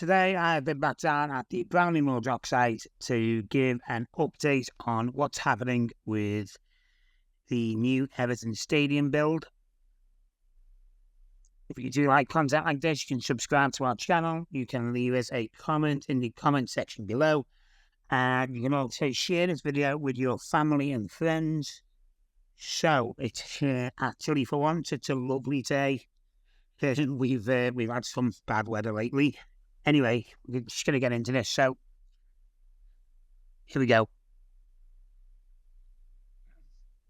today I've been back down at the Bramley-moore dock site to give an update on what's happening with the new Everton stadium build. If you do like content like this, you can subscribe to our channel. You can leave us a comment in the comment section below. And you can also share this video with your family and friends. So, it's actually, for once, it's a lovely day. We've had some bad weather lately. Anyway, we're just going to get into this. So, here we go.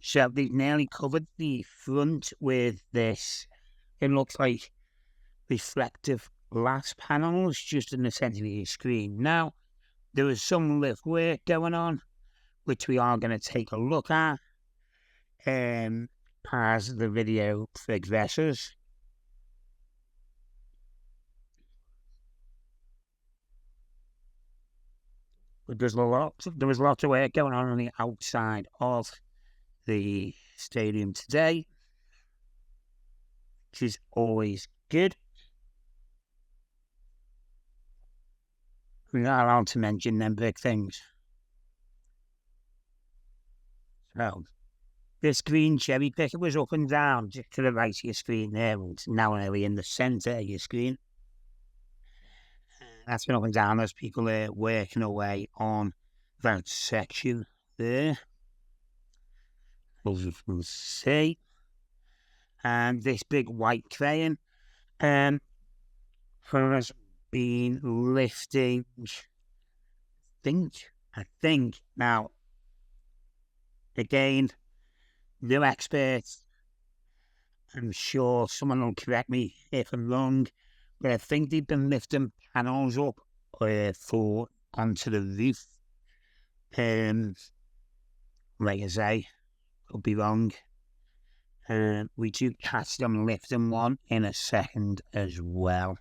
So, they've nearly covered the front with this, it looks like, reflective glass panels just in the centre of your screen. Now, there is some lift work going on, which we are going to take a look at as the video progresses. But there was lots of work going on the outside of the stadium today, which is always good. We're not allowed to mention them big things. So, this green cherry picker was up and down, just to the right of your screen there. It's now nearly in the centre of your screen. That's been up and down as people are working away on that section there. As you can see. And this big white crane has been lifting, I think, now, again, no experts. I'm sure someone will correct me if I'm wrong, but I think they've been lifting panels up for onto the roof. Like I say, could be wrong. We do catch them lifting one in a second as well.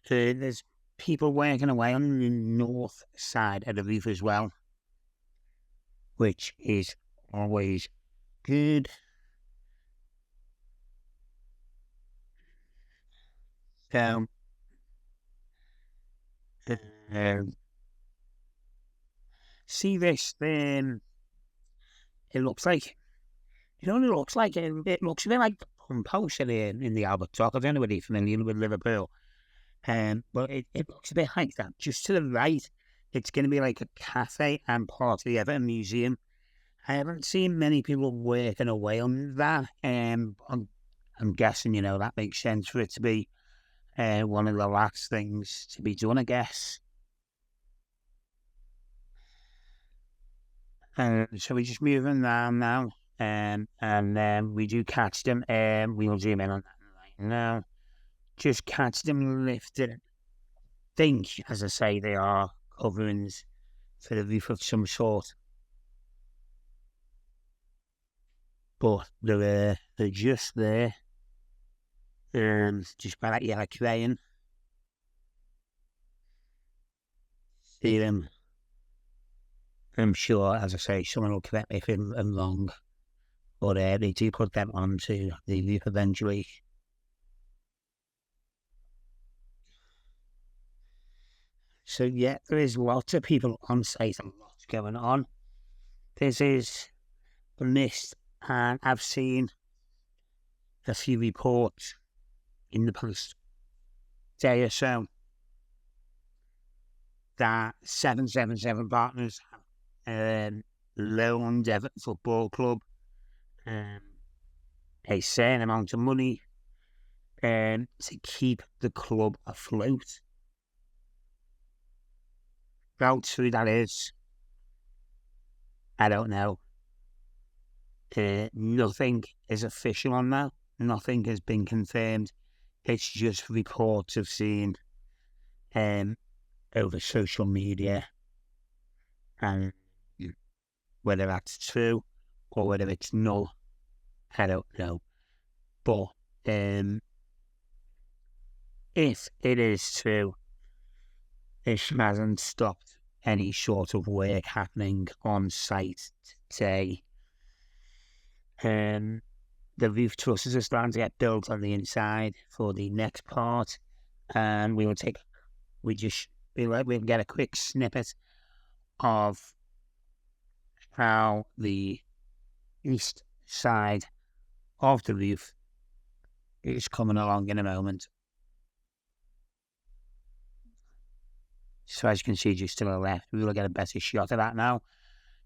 There's people working away on the north side of the roof as well, which is always good. So, see this, it looks like, it only looks like, it looks a bit like the pump house in the Albert Dock. I don't know whether you're familiar with Liverpool, but it looks a bit like that. Just to the right, it's going to be like a cafe and part of the Everton Museum. I haven't seen many people working away on that. I'm guessing, that makes sense for it to be one of the last things to be done, I guess. So we're just moving around now, and we do catch them. We'll zoom in on that right now. Just catch them lifted. I think, as I say, they are coverings for the roof of some sort. But they're just there. Just by that yellow crane. See them. I'm sure, as I say, someone will correct me if I'm wrong. But they do put them onto the roof eventually. So yeah, there is lots of people on site and lots going on. This is the list, and I've seen a few reports in the past day or so that 777 partners loaned Everton Football Club a certain amount of money to keep the club afloat. How true that is, I don't know. Nothing is official on that. Nothing has been confirmed. It's just reports I've seen over social media, and whether that's true or whether it's null, I don't know. But if it is true, this hasn't stopped any sort of work happening on site today. the roof trusses are starting to get built on the inside for the next part, and we'll get a quick snippet of how the east side of the roof is coming along in a moment. So as you can see, just to the left, we will get a better shot of that now.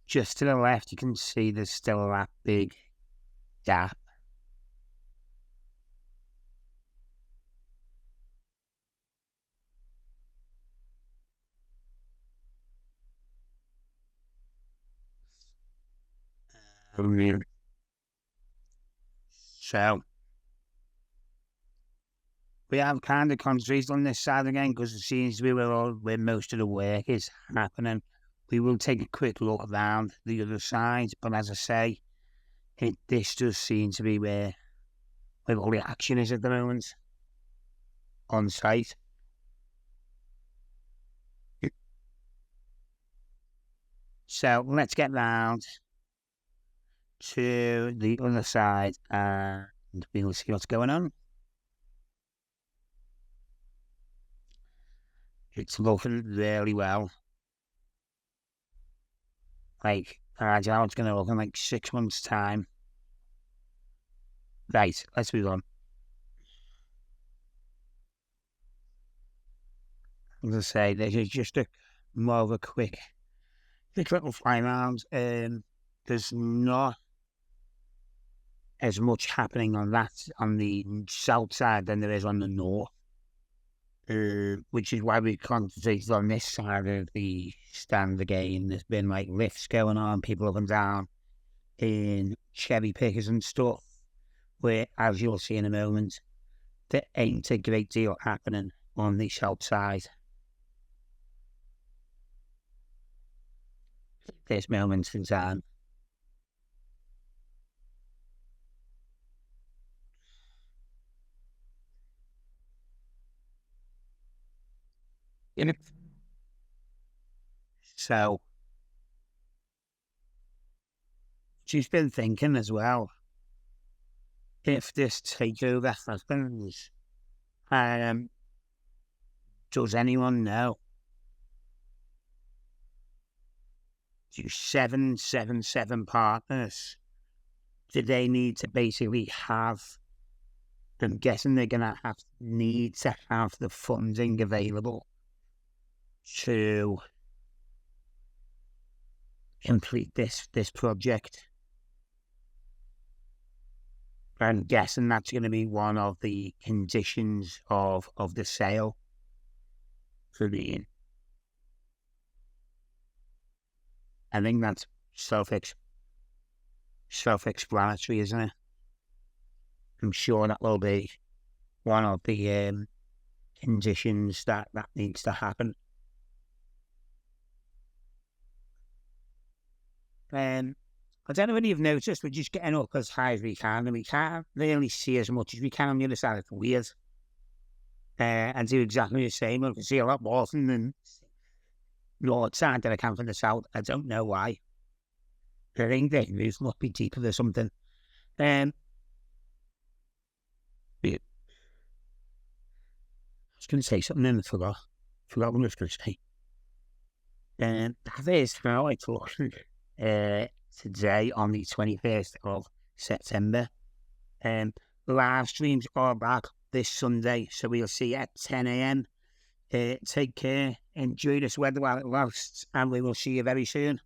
Just to the left, you can see there's still that big gap. So we have kind of concentrated on this side again because it seems to be where most of the work is happening. We will take a quick look around the other side, but as I say, this does seem to be where all the action is at the moment on site. So let's get round to the other side and we'll see what's going on. It's looking really well. Like, I don't know how it's going to look in like 6 months' time. Right, let's move on. As I say, this is just more of a quick little fly round. There's not as much happening on the south side than there is on the north, which is why we concentrated on this side of the stand again. There's been like lifts going on, people up and down in cherry pickers and stuff, where, as you'll see in a moment, there ain't a great deal happening on the south side. This moment in time. So she's been thinking as well, if this takeover happens, does anyone know? Do 777 partners, do they need to basically have, I'm guessing they're going to need to have the funding available to complete this project. I'm guessing that's going to be one of the conditions of the sale for the. I think that's self-explanatory, isn't it? I'm sure that will be one of the conditions that needs to happen. I don't know whether you've noticed, we're just getting up as high as we can, and we can't really see as much as we can on the other side. It's weird. And do exactly the same. We can see a lot more from the north side than I can from the south. I don't know why. I think the roof must be deeper or something. I was going to say something and I forgot. Forgot what I was going to say. That is how it's looking today on the 21st of September. Live streams are back this Sunday, so we'll see you at 10 a.m. Take care, enjoy this weather while it lasts, and we will see you very soon.